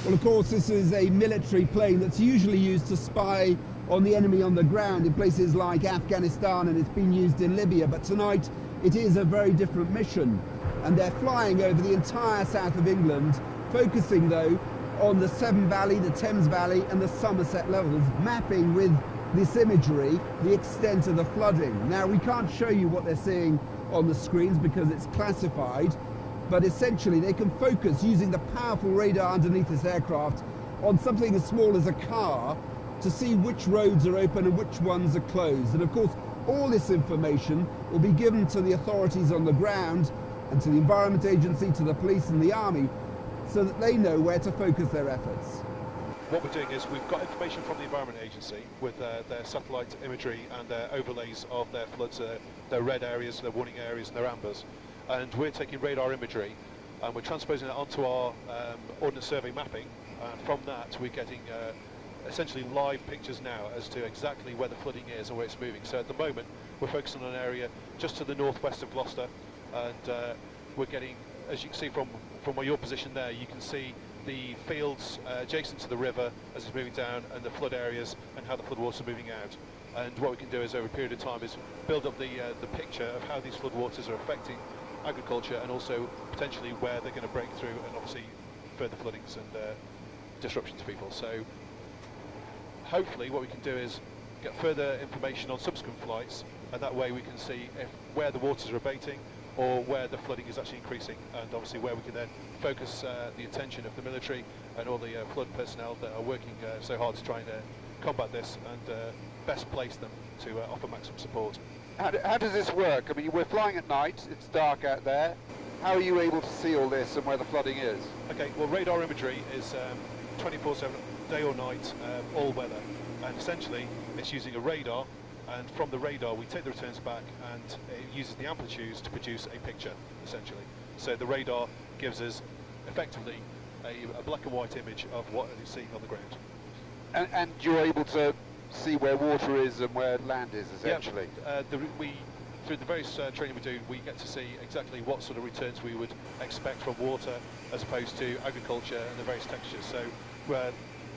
Well, of course, this is a military plane that's usually used to spy on the enemy on the ground in places like Afghanistan, and it's been used in Libya. But tonight, it is a very different mission. And they're flying over the entire south of England, focusing, though, on the Severn Valley, the Thames Valley, and the Somerset levels, mapping with this imagery the extent of the flooding. Now, we can't show you what they're seeing on the screens because it's classified, but essentially they can focus using the powerful radar underneath this aircraft on something as small as a car to see which roads are open and which ones are closed. And of course, all this information will be given to the authorities on the ground and to the Environment Agency, to the police and the army, so that they know where to focus their efforts. What we're doing is we've got information from the Environment Agency with their satellite imagery and their overlays of their floods, their red areas, their warning areas and their ambers. And we're taking radar imagery and we're transposing it onto our Ordnance Survey mapping, and from that we're getting essentially live pictures now as to exactly where the flooding is and where it's moving. So at the moment we're focusing on an area just to the northwest of Gloucester, and we're getting, as you can see from where your position there, you can see the fields adjacent to the river as it's moving down, and the flood areas and how the floodwaters are moving out. And what we can do is over a period of time is build up the picture of how these floodwaters are affecting agriculture, and also potentially where they're going to break through, and obviously further floodings and disruption to people. So hopefully what we can do is get further information on subsequent flights, and that way we can see where the waters are abating or where the flooding is actually increasing, and obviously where we can then focus the attention of the military and all the flood personnel that are working so hard to try and combat this, and best place them to offer maximum support. How does this work? I mean, we're flying at night, it's dark out there. How are you able to see all this and where the flooding is? Okay, well, radar imagery is 24/7, day or night, all weather, and essentially it's using a radar, and from the radar we take the returns back, and it uses the amplitudes to produce a picture, essentially. So the radar gives us effectively a black and white image of what is seen on the ground. And you're able to see where water is and where land is, essentially? Yeah, through the various training we do, we get to see exactly what sort of returns we would expect from water as opposed to agriculture and the various textures. So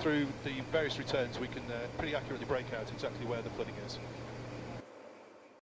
through the various returns we can pretty accurately break out exactly where the flooding is.